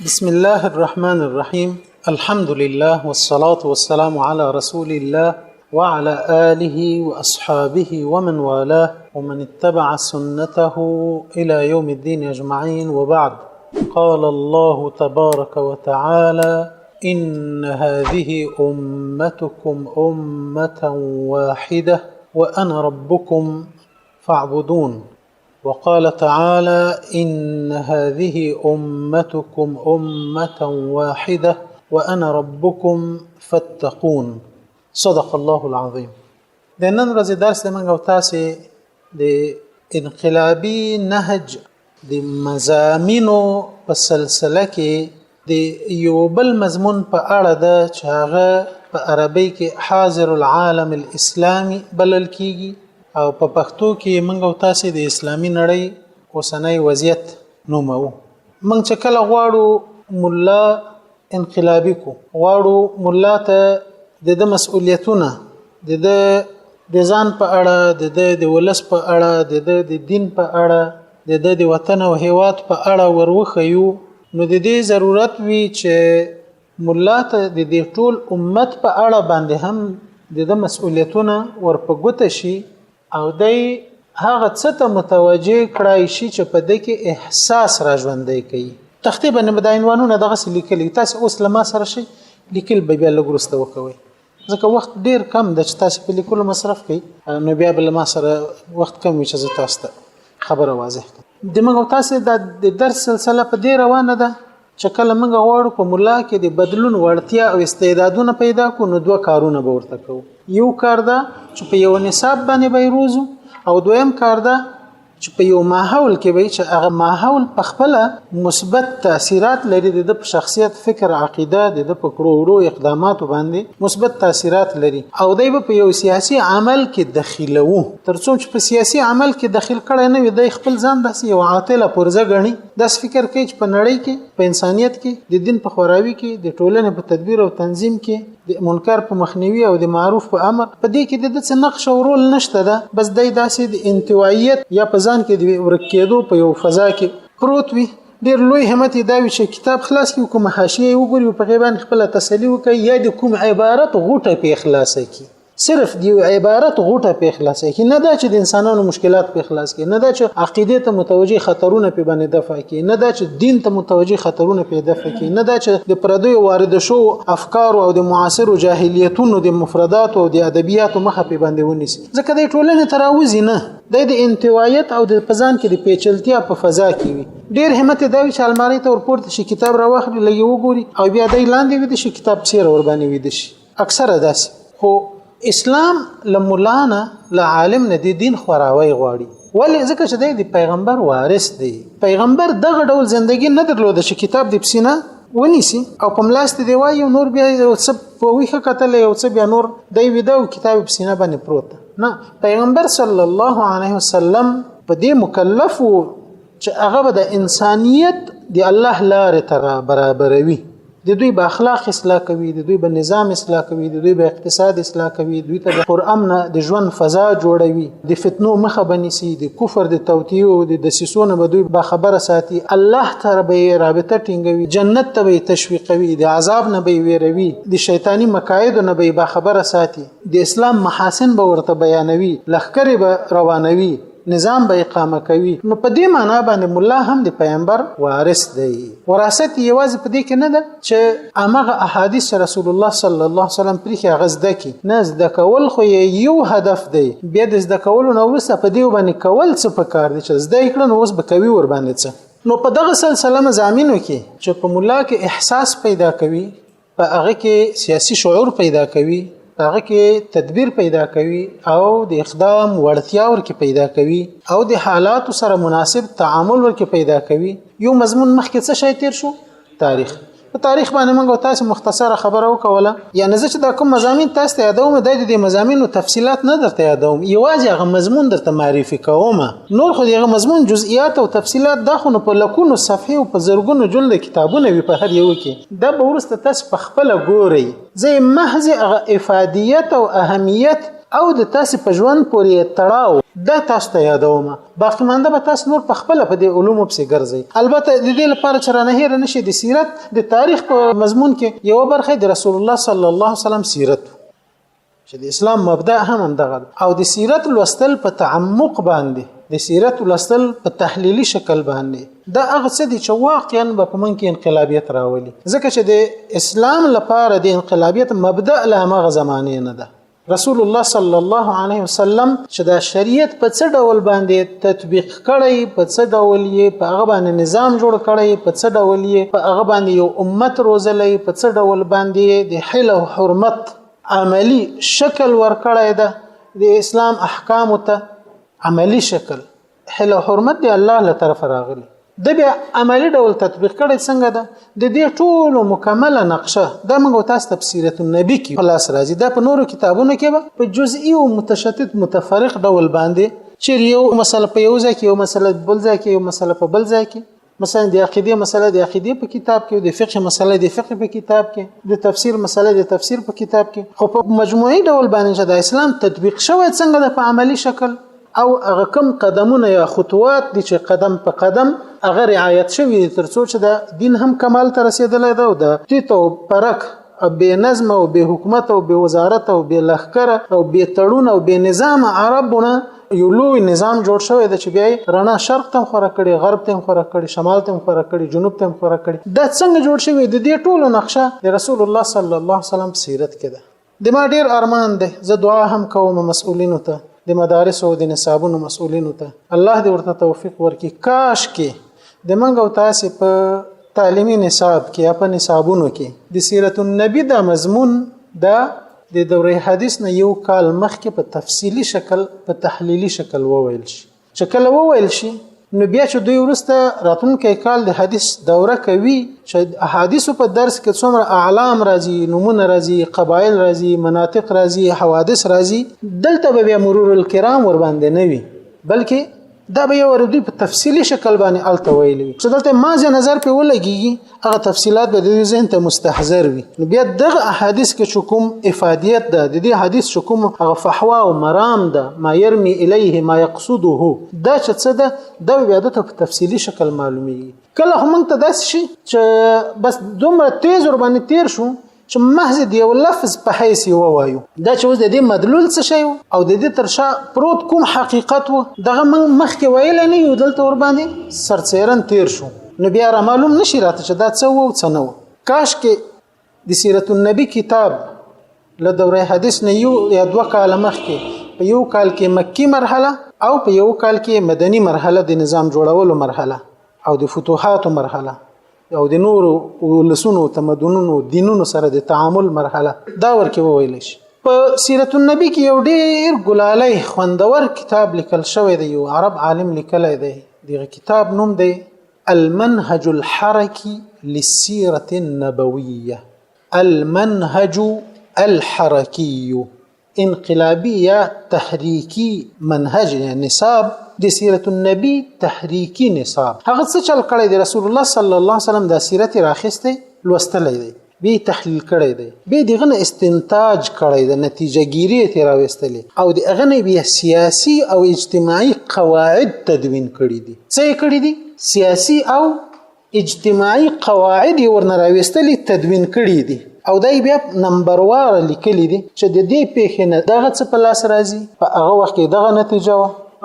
بسم الله الرحمن الرحيم. الحمد لله والصلاة والسلام على رسول الله وعلى آله وأصحابه ومن والاه ومن اتبع سنته إلى يوم الدين أجمعين، وبعد. قال الله تبارك وتعالى: إن هذه أمتكم أمة واحدة وأنا ربكم فاعبدون. وقال تعالى: إن هذه أمتكم أمة واحدة وأنا ربكم فاتقون. صدق الله العظيم. د نن ورځې درس موږ او تاسو د انقلابي نهج د مضامینو په سلسله کې د یو بل مضمون په اړه ده چې هغه په عربی کې حاضر العالم الاسلامي بلل کیږي، او په پښتو کې موږ او تاسو د اسلامي نړۍ اوسنۍ وضعیت نومو. موږ چې کله غواړو مولا انقلابي کو، غواړو مولا ته د مسؤلیتونه د ځان په اړه، د ولس په اړه، د دین په اړه، د وطن او هیواد په اړه وروخیو، نو د دې ضرورت وی چې مولا ته د دې ټول امت په اړه باندې هم د مسؤلیتونه ورپګوت شي، او دای هغه څه ته متوجه کړای شي چې په دې کې احساس را ژوندۍ کوي. تقریبا د عنوانونه دغه لیکلي، تاسو اوس لمه سره شي لیکل به بیا لګورسته وکوي، ځکه وخت ډیر کم د تاسو په لیکلو مصرف کوي، نو بیا بل ما سره وخت کم وي چې تاسو ته خبره واضح کړم. د موږ تاسو د درس سلسله په ډیر روانه ده چې کله موږ غواړو په مولا کې د بدلون وړتیا او استعدادونه پیدا کو، نو دوه کارونه به ورته کوو. یو کار ده چې په یو نصاب باندې بیروزو، او دویم کار ده چې په یو ماحول کې وي چې هغه ماحول په خپل مثبت تاثیرات لري، د شخصیت، فکر، عقیده، د پکړو اقدامات باندې مثبت تاثیرات لري، او دای په یو سیاسي عمل کې دخیلوو. ترڅو چې په سیاسي عمل کې دخیل کړي نه وي، د خپل ځان داسې یو عاطله پرزه غني، داس فکر کوي چې په نړۍ کې، په انسانيت کې، د دین په خوراوي کې، د ټولنې په تدبیر او تنظیم کې، د منکر په مخنیوي او د معروف په امر، په دې کې د څه نقش او رول نشته ده، بس دای داسې د انتوایت یا په ځان کې د ورکېدو په یو فضا کې پروت وي. ډیر لوی همت دا وي چې کتاب خلاص کړي، کوم حاشیه وګوري او په غیبان خپل تسلی وکړي، یا د کوم عبارت غوټه په اخلاص کې، صرف دی عبارت غوټه په اخلاص کې، نه دا چې د انسانانو مشکلات په اخلاص کې، نه دا چې عقیده ته متوجي خطرونه په باندې دفع کې، نه دا چې دین ته متوجي خطرونه په دفع کې، نه دا چې د پردوی وارد شو افکار او د معاصر جاهلیتونو د مفردات او د ادبیات مخه په باندې ونیسي، ځکه د ټولنې تراوزی نه د انتوایت او د پزان کې د پیچلتیا په فضا کې وي. ډیر همت دا وي چې الماری ته ورپورته شي، کتاب راوخلي، لګي وګوري، او بیا د لاندې وي د شي کتاب سیر ور باندې وي د شي. اکثره داسې خو اسلام لمولانا لعالم نه د دین خوراوي غواړي، ولی ځکه چې د پیغمبر وارث دی. پیغمبر دغه ډول ژوندۍ نه درلوده چې کتاب د پسینه ونیسي او په ملاست دی وایي نور بیا څه په ویخه کتل یو څه بیا نور دی ویدا او کتاب پسینه باندې پروت نه. پیغمبر صلی الله علیه وسلم په دې مکلف چې هغه د انسانیت دی الله لارې تر برابروي، د دوی په اخلاق اصلاح کوي، د دوی په نظام اصلاح کوي، د دوی په اقتصاد اصلاح کوي، دوی ته د قرآن د ژوند فضا جوړوي، د فتنو مخه بنسي، د کفر د توطیه او د دسیسونو به دوی با خبره ساتي، الله ته به رابطه ټینګوي، جنت ته به تشویقوي، د عذاب نه به ویروي، د شیطانی مکائد نه به با خبره ساتي، د اسلام محاسن به ورته بیانوي، لخرې به روانوي، نظام به اقامه کوي. نو په دې معنا باندې مولا هم د پیغمبر وارث دی. وراثت یوازې په دې کې نه ده چې هغه احادیث رسول الله صلی الله علیه وسلم پرې غزده کی نه زده کول، خو یو هدف دی، بیا د زده کولو نو وروسته په دې باندې کول څه پکار دي چې زده کړه نو اوس به کوي ور باندې څه. نو په دغه سلسله مضامینو کې چې په مولا کې احساس پیدا کوي، په هغه کې سیاسي شعور پیدا کوي، هغه کې تدبیر پیدا کوي، او د اقدام وړتیا ورکه پیدا کوي، او د حالات سره مناسب تعامل ورکه پیدا کوي. یو مضمون مخکې څه شی تیر شو؟ تاریخ. په تاریخ باندې موږ تاسو مختصره خبره وکوله، یعنی زه چې دا کوم مضامین تاسو ته یادوم، د دې مضامینو تفصيلات نه درته یادوم، یوازې هغه مضمون درته معرفي کوم، نور خو دغه مضمون جزئیات او تفصيلات داخله په لکونو صفحې او په زرګونو جلد کتابونه وي په هر یو کې، دا به ورسته تاسو په خپل ګوري. زي محض افادیت او اهمیت او د تاسو په ژوند پورې تړاو دا تاسو ته یادوم. باقی مانده به تاسو نور په خپل په دې علومو پسې ګرځي. البته د دې لپاره چې رانه هیر نشي د سیرت د تاریخ په مضمون کې یو برخه د رسول الله صلی الله علیه وسلم سیرت چې د اسلام مبدا هم دغه او د سیرت لوستل په تعمق باندې د سیرت لوستل په تحلیلی شکل باندې دا هغه څه دي چې واقعا په من کې انقلابیت راولي ځکه چې د اسلام لپاره د انقلابیت مبدا له هغه زمانه نه ده. رسول الله صلی الله علیه وسلم چې د شریعت په څه ډول باندې تطبیق کړی په څه ډول یې په هغه باندې نظام جوړ کړی په څه ډول یې په هغه باندې یو امت روزلې په څه ډول باندې د حل او حرمت عملی شکل ورکړی ده د اسلام احکام ته عملی شکل حل او حرمت دی الله له طرف راغلی د بیا عملی ډول تطبیق کړی څنګه ده د دې ټولو مکمله نقشه د موږ تاسو تفسیرت النبی کې خلاص راځي دا په نورو کتابونو کې به په جزئی او متشدد متفرق ډول باندې چې یو مسله په یو ځای کې یو مسله بل ځای کې یو مسله په بل ځای کې مثلا د عقیده مسله د عقیده په کتاب کې د فقه مسله د فقه په کتاب کې د تفسیر مسله د تفسیر په کتاب کې خو په مجموعي ډول باندې چې د اسلام تطبیق شوی څنګه د په عملی شکل او هغه کوم قدمونه یا خطوات دي چې قدم په قدم هغه رعایت شوی ترڅو چې د دین هم کمال ته رسیدلی ده او د تیتو پرک بے نظم او بے حکومت او بے وزارت او بے لخر او بے تړون او بے نظام عربونه یو لوی نظام جوړ شوی د چې بیا رڼا شرق ته خوره کړي غرب ته خوره کړي شمال ته خوره کړي جنوب ته خوره کړي دا څنګه جوړ شوی د دې ټولو نقشه د رسول الله صلی الله علیه وسلم سیرت کې ده. د ما ډیر ارمان ده زه دعا هم کوم مسؤلینو ته د مدارس او د نصابونو مسؤلینو ته الله دې ورته توفیق ورکړي کاش کې د منګو تاسو په تعلیمي نصاب کې یا په نصابونو کې د سیرت النبی د مضمون د دوره حدیث نه یو کال مخکې په تفصیلی شکل په تحلیلی شکل وویل شي چې کله وویل شي نو بیا چې دوی ورسته راتلونکي کال د حدیث دوره کوي چې احادیث په درس کې څومره اعلام راځي نمونه راځي قبایل راځي مناطق راځي حوادث راځي دلته بیا مرور الکرام ور باندې نه وي بلکې دا به یو ردی په تفصیلی شکل باندې الته ویلي چې دلته مازه نظر په ولګي هغه تفصيلات به د ذهن ته مستحضر وي نو بیا دغه احادیث کې کوم افادیت ده د دې حدیث کوم هغه فحوا او مرام ده ما يرمي الیه ما يقصده دا چې ده د بیا د تفصیلی شکل معلومیږي کله هم ته داس شي چې بس دومره تیز ور باندې تیر شو چې محض دی یو لفظ په حیث ووایو دا چې اوس د دې مدلول څه شی او د دې ترشا پروت کوم حقیقت و دغه مخکې ویل نه یو دلته ور باندې سرڅیرن تیر شو نو بیا را معلوم نشي راته چې دا څه و څه نه کاش کې د سیرت النبی کتاب له دوره حدیث نه یو یا دوه کال مخکې په یو کال کې مکی مرحله او په یو کال کې مدني مرحله د نظام جوړولو مرحله او د فتوحاتو مرحله او د نورو ولسونو تمدنونو دینونو سره د تعامل مرحله دا ورکه وویل شي. په سیرت النبی کې یو ډیر ګلالای خوندور کتاب لیکل شوی دی یو عرب عالم لیکلی دی دغه کتاب نوم دی المنهج الحركي للسيرة النبوية المنهج الحركي انقلابي یا تحریکی منهج یعنی نصاب د سیرت النبی تحریکی نصاب هغه څه چل کړی دی رسول الله صلی الله علیه وسلم د سیرت راخسته لوستلې دی به تحلیل کړی دی به دغه استنتاج کړی دی نتیجه ګیری ته راوستلې او دغه نه بیا سیاسی او اجتماعي قواعد تدوین کړی دي څه کړی دي سیاسی او اجتماعي قواعد ورنه راوستلې تدوین کړی دي او دای بیا نمبر وار لیکلی دي چې د دې پیښې نه دغه څه په لاس راځي په هغه وخت کې دغه نتیجه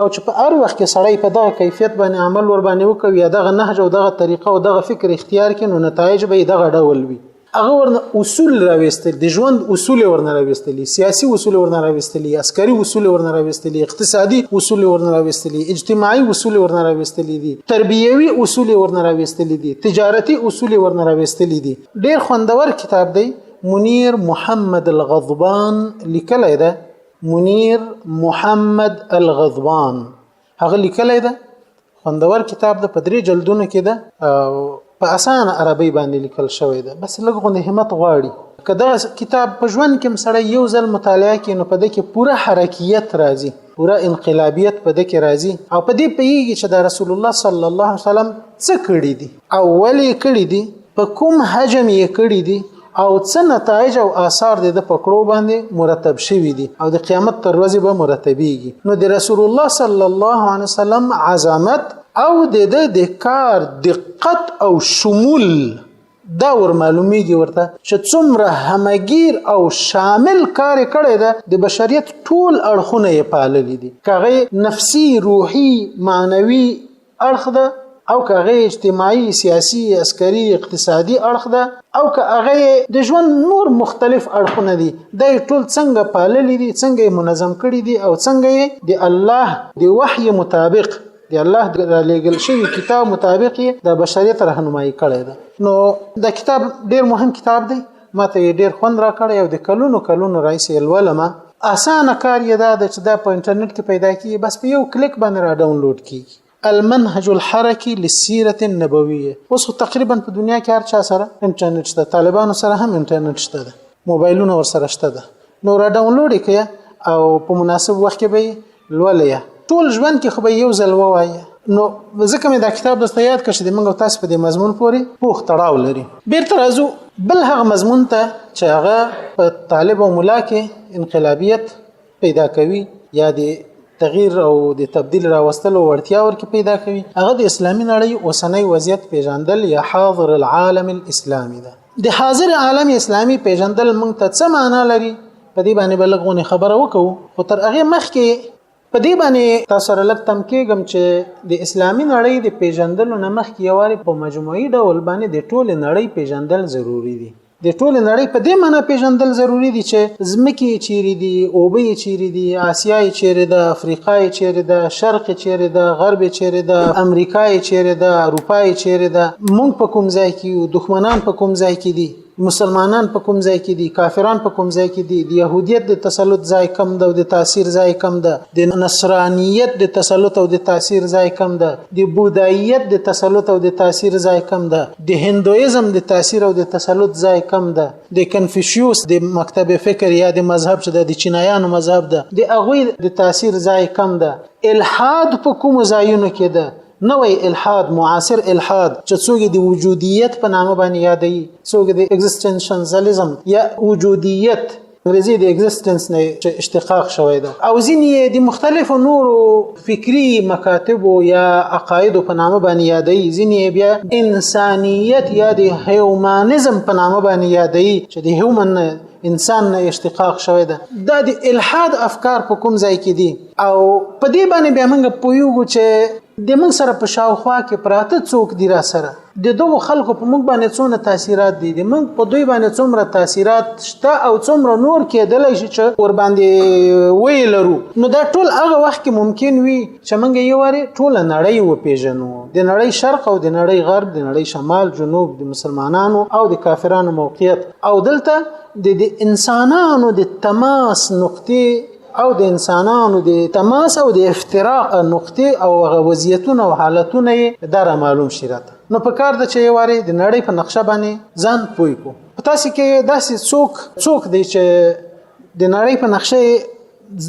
او چې په هر وخت کې سړی په دغه کیفیت باندې عمل ور باندې وکوي یا دغه نهج او دغه طریقه او دغه فکر اختیار کړي نو نتایج به دغه ډول وي هغه ورنه اصول راوستل د ژوند اصول ورنه راوستل سیاسي اصول ورنه راوستل عسکري اصول ورنه راوستل اقتصادي اصول ورنه راوستل اجتماعي اصول ورنه راوستل دي تربیوي اصول ورنه راوستل دي تجارتي اصول ورنه راوستل دي ډیر خوندور کتاب دی منیر محمد الغضبان لیکلی ده منیر محمد الغضبان هغه لیکلی ده خوندور کتاب ده په 3 جلدونو کې ده په اسانه عربی باندې لیکل شوی ده بس لږ غو همت غواړي کدا کتاب په ژوند کې مسړی یو ځل مطالعه کړي نو په دې کې پوره حرکیت راځي پوره انقلابیت په دې کې راځي او په دې پیږي چې د رسول الله صلی الله علیه وسلم څه کړی دي او ولې کړی دي په کوم حجم یې کړی دي او څه نتایج او آثار د پکړو باندې مرتب شوي دي او د قیامت تر ورځې به مرتبيږي. نو د رسول الله صلی الله علیه وسلم عظمت او د کار دقت او شمول دا ور معلومیږي ورته چې څومره همگیر او شامل کار کړی ده د بشریت ټول اړخونه یې پاللي دي، کاغه نفسي روحي معنوي اړخ ده او کاغه اجتماعي سیاسي عسکري اقتصادي اړخ ده او کاغه د ژوند نور مختلف اړخونه دي. د ټول څنګه پاللي دي، څنګه منظم کړي دي او څنګه د الله د وحي مطابق دی الله د لېګل شوی کتاب مطابق د بشریت راهنمایي کړی ده. نو د کتاب ډیر مهم کتاب دی، ماته ډیر خوند را کړی او د کلونو راځي ولما اسانه کار یې دا چې دا په انټرنیټ کې پیدا کیږي، بس په یو کلیک باندې را ډاونلوډ کیږي. المنهج الحركي للسيره النبويه. اوس تقریبا په دنیا کې هر چا سره انټرنیټ شته، طالبانو سره هم انټرنیټ شته ده، موبایلونه ور سره شته ده. نو را ډاونلوډ کړئ او په مناسب وخت کې به لولئ. ټول ژوند کې خو به یو ځل ووایي. نو ځکه مې دا کتاب درته یاد کړ چې د موږ تاسو په دې مضمون پورې پوښ تړاو لري. بیرته راځو بل هغه مضمون ته چې هغه په طالب او ملا کې انقلابیت پیدا کوي یا د تغییر او د تبدیل راوستلو وړتیا ورکې پیدا کوي. هغه د اسلامي نړۍ اوسنۍ وضعیت پیژندل یا حاضر العالم الاسلامي ده. د حاضر عالم اسلامي پیژندل موږ ته څه معنا لري په دې باندې بلغونه خبره وکړو. خو تر هغه مخکې په دې باندې تاسو سره لږ تم کېږم چې د اسلامي نړۍ د پیژندلو نه مخکې یوارې په مجموعي ډول باندې د ټول نړۍ پیژندل ضروری دي. د ټول نړۍ په دې معنی پیژندل ضروری دي چې ځمکې چیرې دي، اوبه چیرې دي، آسیا چیرې ده، افریقا چیرې ده، شرق چیرې ده، غرب چیرې ده، امریکا چیرې ده، اروپا چیرې ده، موږ په کوم ځای کې یو، دښمنان په کوم ځای کې دي، مسلمانان په کوم ځای کې دي، کافران په کوم ځای کې دي، د يهودیت د تسلط ځای کم ده او د تاثیر ځای کم ده، د نصرانیت د تسلط او د تاثیر ځای کم ده، د بودایت د تسلط او د تاثیر ځای کم ده، د هندویزم د تاثیر او د تسلط ځای کم ده، د کنفوشیوس د مکتب فکر یا د مذهب چې د چینایانو مذهب ده د هغه د تاثیر ځای کم ده. الحاد په کوم ځایونو کې ده؟ نوې الحاد، معاصر الحاد چې څوک د وجودیت په نامه باندې یادوي، څوک د اگزیستنشنزالیزم یا وجودیت انګریزي د اگزیستنس نه اشتقاق شوی ده، او ځینې د مختلفو نورو فکری مکاتب یا عقاید په نامه باندې یادوي، ځینې بیا انسانیت یا د هیومانیزم په نامه باندې یادوي چې د هیومن انسان نه اشتقاق شوی ده. دا د الحاد افکار په کوم ځای کې دي او په دې باندې بیا موږ پوهیږو چې د موږ سره په شاوخوا کې پراته څوک دي را سره، د دغو خلکو په موږ باندې څونه تاثیرات دي، د موږ په دوی باندې څومره تاثیرات شته او څومره نور کېدلی شي چې ور باندې ویلرو. نو دا ټول هغه وخت کې ممکن وي چې موږ یو وارې ټوله نړۍ وپېژنو، د نړۍ شرق او د نړۍ غرب، د نړۍ شمال جنوب، د مسلمانانو او د کافرانو موقعیت، او دلته د انسانانو د تماس نقطې او د انسانانو د تماس او د افتراق نقطې او وضعیتونه او حالتونه دا را معلوم شي راته. نو په کار د چې واره د نړۍ په نقشه باندې ځان پوي کو. په تاسو کې داسې څوک دی چې د نړۍ په نقشه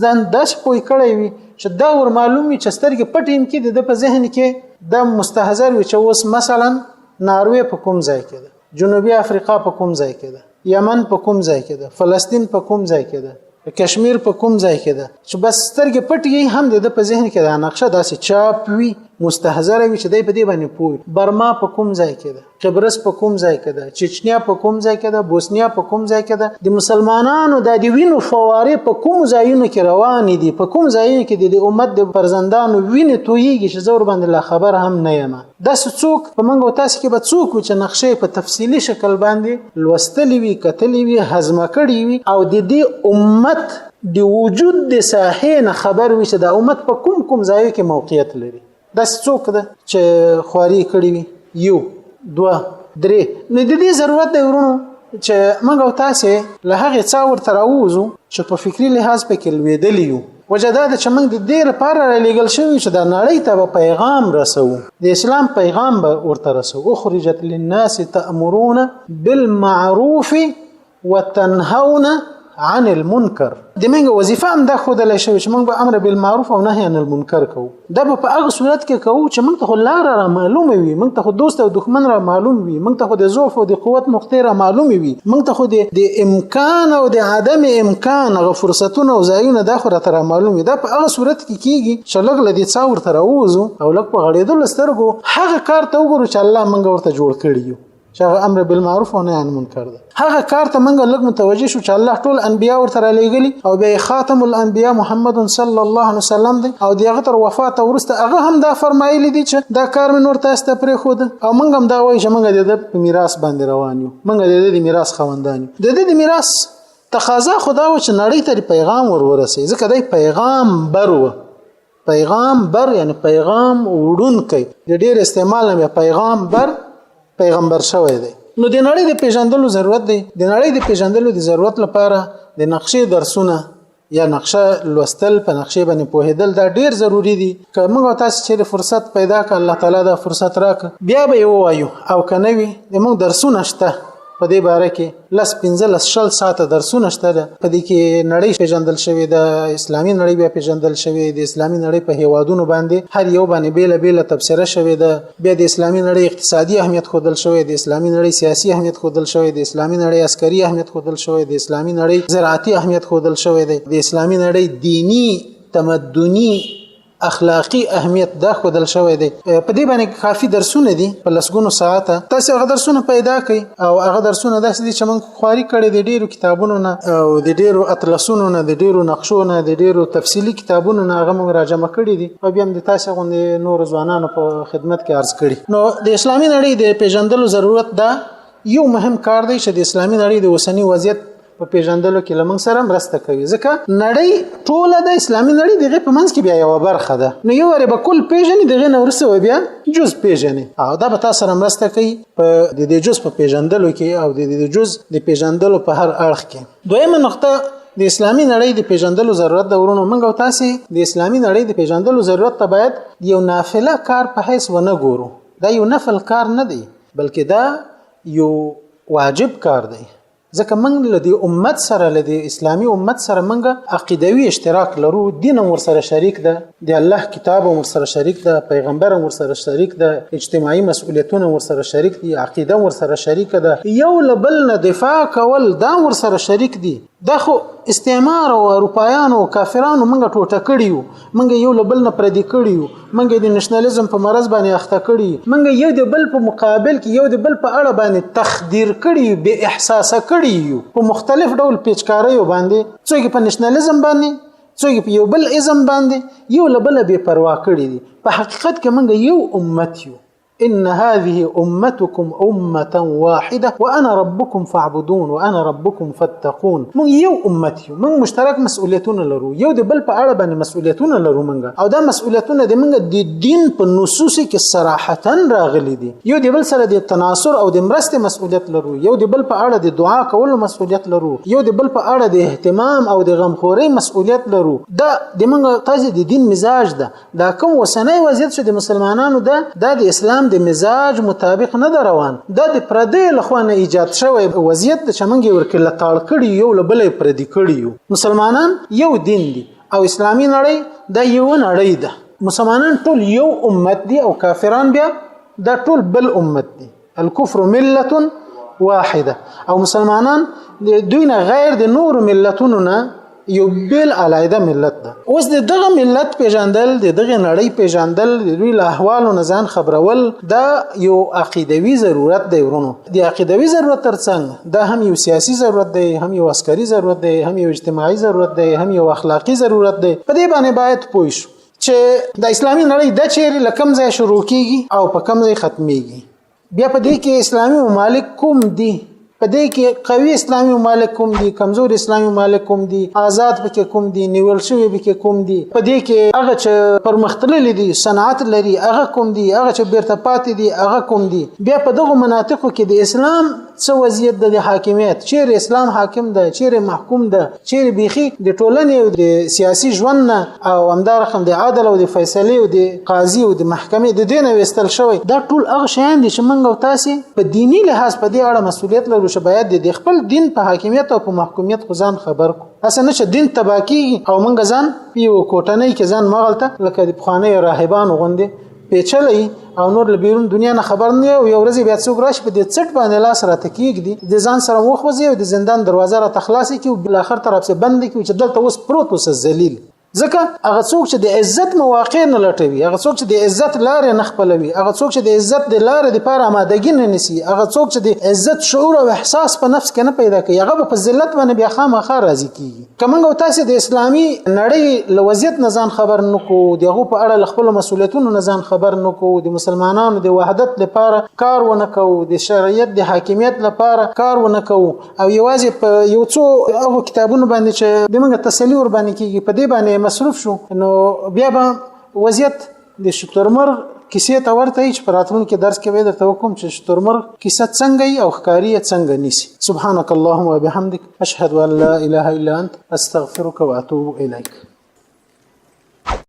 ځان داسې پوي کړی وي چې دا ور معلوم وي چې سترګې پټیم کې د په ذهن کې د مستحضر وي چې اوس مثلا ناروې په کوم ځای کې ده، جنوبي افریقا په کوم ځای کې ده، یمن په کوم ځای کې ده، فلسطین په کوم ځای کې ده، کشمیر په کوم ځای کې ده، چې بس سترګې پټې هم د په ذهن کې دا نقشه داسې چاپ وي، مستحضر وي چې دی په دې باندې پوي. برما په کوم ځای کې ده، قبرس په کوم ځای کې ده، چچنیا په کوم ځای کې ده، بوسنیا په کوم ځای کې ده، د مسلمانانو د وینو فوارې په کوم ځایونو کې روان دي، په کوم ځایونو کې د امت د فرزندانو وینې تویږي چې زور باندې لا خبر هم نه یم. داسې څوک په منګو تاسو کې به څوک چې نقشې په تفصیلی شکل باندې لوستلې وي، کتلې وي، هضم کړې وي او د دې امت د وجود د ساحې نه خبر وي چې د امت په کوم ځای کې موقعیت لري. داسې څوک ده چې خواري کړې وي، یو دوه درې. نو د دې ضرورت دی ورونو چې موږ او تاسو له هغې څا ورته راووځو چې په فکري لحاظ پکې لوېدلي یو. وجه دا ده چې موږ د دې لپاره رالیږل شوي چې د نړۍ ته به پیغام رسوو، د اسلام پیغام به ورته رسوو. اخرجت للناس تأمرون بالمعروف وتنهون عن المنکر د موږ وظیفه هم دا ښودلی شوې چې موږ به امر بالمعروف او نهي عن المنکر کوو. دا به په هغه صورت کې کوو چې موږ ته خو لاره را معلومه وي، موږ ته خو دوست او دښمن را معلوم وي، موږ ته خو د ضعف او د قوت نقطې را معلومې وي، موږ ته خو د امکان او د عدم امکان هغه فرصتونه او ځایونه دا خو راته را معلوم وي. دا په هغه صورت کې کېږي چې لږ له دې څا ورته راووځو او لږ په غړېدلو سترګو هغه کار ته وګورو چې الله موږ ورته جوړ کړي یو، چې هغه امر بالمعروف او نهي عن المنکر ده. هغه کار ته موږ لږ متوجه شو چې الله ټول انبیا ورته را لېږلي او بیا خاتم الانبیا محمد صلی الله علیه وسلم دی او دغه تر وفات وروسته هغه هم دا فرمایلی دي چې دا کار مې نور تاسو ته پرېښود او موږ هم دا وایو چې موږ د په میراث باندې روان یو، موږ د میراث خاوندان یو. د میراث تقاضا خدا و چې نړۍ ته پیغام ورسوي، ځکه دی پیغامبر و. پیغامبر یعنی پیغام وړونکی، د ډېر استعمال نه پیغمبر شوی دی. نو د نړۍ د پیژندلو ضرورت دی. د نړۍ د پیژندلو د ضرورت لپاره د نقشې درسونه یا نقشه لوستل، په نقشې باندې پوهېدل دا ډیر ضروری دي. که موږ تاسو چې فرصت پیدا کړ، الله تعالی دا فرصت راک، بیا به یو وایو او کنه وي د موږ درسونه شته په دې باره کې 15 ساعته درسونه شته. په دې کې نړۍ پیژندل شوې ده، اسلامي نړۍ بیا پیژندل شوې ده، اسلامي نړۍ په هیوادونو باندې هر یو باندې بیل بیل تبصره شوې ده. بیا د اسلامي نړۍ اقتصادي اهمیت خودل شوې ده، اسلامي نړۍ سیاسي اهمیت خودل شوې ده، اسلامي نړۍ عسکري اهمیت خودل شوې ده، اسلامي نړۍ زراعتي اهمیت خودل شوې ده، د اسلامي نړۍ دینی تمدني اخلاقی اهمیت دا خودل شوی دی. په دې باندې کافی درسونه دي په لسګونو ساعته. تاسو هغه درسونه پیدا کړئ او هغه درسونه داسې دي چې موږ خواري کړي د ډیرو کتابونو نه او د ډیرو اطلسونو نه، د ډیرو نقشو نه، د ډیرو تفصیلی کتابونو نه هغه موږ راجمع کړي دي او بیا هم د تاسو غوندې نور ځوانانو په خدمت کې عرض کړي. نو د اسلامي نړۍ د پیژندلو ضرورت دا یو مهم کار دی چې د اسلامي نړۍ د اوسنی وضعیت په پیژندلو کې لمن سره مرسته کوي. ځکه نړۍ ټوله د اسلامي نړۍ دغه په منځ کې بیا یو برخه ده. نو یو ور به کل پیژنې دغه نو ورسوي بیا جز پیژنې او دا به تاسو سره مرسته کوي په د جز په پیژندلو کې او د جز د پیژندلو په هر اړخ کې. دویمه نقطه د اسلامي نړۍ د پیژندلو ضرورت ده. ورونو موږ او تاسو د اسلامي نړۍ د پیژندلو ضرورت ته باید یو نافله کار په حیث ونه ګورو. دا یو نفل کار نه دی بلکې دا یو واجب کار دی. ځکه موږ له دې امت سره، له دې اسلامي امت سره موږ عقیدوي اشتراک لرو. دین هم ورسره شریک ده، د الله کتاب هم ورسره شریک ده، پیغمبر هم ورسره شریک ده، اجتماعي مسؤلیتونه ورسره شریک دي، عقیده ورسره شریک ده، یو له بل نه دفاع کول دا ورسره شریک دي. دا خو استعمار او اروپایانو او کافرانو موږ ټوټه کړیو، موږ یو له بل نه پردي کړیو، موږ د نېشنالیزم په مرز باندې اخته کړی، موږ یو د بل په مقابل کې یو د بل په اړه باندې تخدیر کړی، بے احساسه کړی په مختلف ډول پیچکاریو باندې، څوک په نېشنالیزم باندې، څوک په یو بل ازم باندې، یو له بل بے پروا کړی دي. په حقیقت کې موږ یو امت یو. إن هذه أمتكم أمة واحدة وأنا ربكم فاعبدون وأنا ربكم فاتقون. من يو أمتي من مشترك مسؤوليتنا لرو، يو دي بل په اړه باندې مسؤلیتونه لرو منګه، او دا مسؤلیتونه د منګه د دین په نصوص کې صراحتا راغلي دي. یو دی بل سره د تناصر او د مرسته مسؤلیت لرو، یو دی بل په اړه د دعا کولو مسؤلیت لرو، یو دی بل په اړه د اهتمام او د غمخوري مسؤلیت لرو. دا د منګه تاسو د دین مزاج ده. دا کوم وسنۍ وضعیت چې د مسلمانانو ده د اسلام د مزاج مطابق نه روان، دا د پردې لخوانه ایجاد شوی وضعیت د چمنګي ورکل تاړ کړي، یو لبلې پردي کړي. مسلمانان یو دین دي او اسلامي نړۍ دا یو نړۍ ده. مسلمانان ټول یو امت دي او کافران بیا دا ټول بل امت دي. الکفر ملت واحده او مسلمانان دوی نه غیر د نور ملتونو نه یو بیل علایده ملت ده. اوس دغه ملت پیژندل، دغه نړۍ پیژندل، د دوی له احوالو نه ځان خبرول دا یو عقیدوي ضرورت دی. ورونو د عقیدوي ضرورت ترڅنګ دا هم یو سیاسي ضرورت دی، هم یو عسکري ضرورت دی، هم یو اجتماعي ضرورت دی، هم یو اخلاقی ضرورت دی. په دې باندې باید پوه شو چې د اسلامي نړۍ د چیرې لکم ځای شروع کیږي او په کم ځای ختميږي. بیا په دې کې اسلامي ممالک کوم دي، په دې کې قوي اسلامي ممالک کوم دي، کمزور اسلامي ممالک کوم دي، آزاد پکې کوم دي، نیول شوی پکې کوم دي، په دې کې هغه چې پرمختللي دي، صنعت لري هغه کوم دي، هغه چې بیرته پاتې دي هغه کوم دي. بیا په دغه مناطقو کې د اسلام څه وضعیت د حاکمیت، چیرې اسلام حاکم ده، چیرې محکوم ده، چیرې بیخي د ټولنې او د سیاسي ژوند نه او همدارقم د عدل او د فیصلې او د قاضي او د محکمې د دین وستل شوی. دا ټول هغه شیان دي چې موږ او تاسو په دینی لحاظ په دې اړه مسؤلیت لرو چې باید د خپل دین په حاکمیت او په محکومیت خو ځان خبر کو. اسنه چې دین تباکی او موږ ځان یو کوټنۍ کې ځان مغلطه لکه د بخانه راهبان غوندي پیچلې او نور له بیرون دنیا نه خبر نه او یو ورځ بیا څوک راشي په دې چټ باندې لاس راته کېږدي د ځان سره وخوځي او د زندان دروازه را تخلاصي کی او بل اخر طرف څخه بند کی چې دلته اوس پروت اوس ذلیل. ځکه هغه څوک چې د عزت مواقع نه لټوي، هغه څوک چې د عزت لارې نه خپلوي، هغه څوک چې د عزت د لارې لپاره آمادګي نه نسی، هغه څوک چې د عزت شعور او احساس په نفس کې نه پیدا کوي، هغه په ذلت باندې بیا خامخا راضي کیږي. کومه تاسو د اسلامي نړۍ له وضعیت نه ځان خبر نکو، دغه په اړه خپل مسولیتونو نه ځان خبر نکو، د مسلمانانو د وحدت لپاره کار ونه کوو، د شریعت د حاکمیت لپاره کار ونه کوو او یوازې په یو څو هغه کتابونو باندې چې د موږ تسلی ور باندې کیږي په دې باندې مصروف شو، نو بیا به وضعیت د شترمرغ کیسې ته ورته چې په راتلونکي درس کې به درته وکم چې شترمرغ کیسه څنګه او ښکاری څنګه نیسي. سبحانك اللهم وبحمدك اشهد ان لا اله الا انت استغفرك واتوب اليك.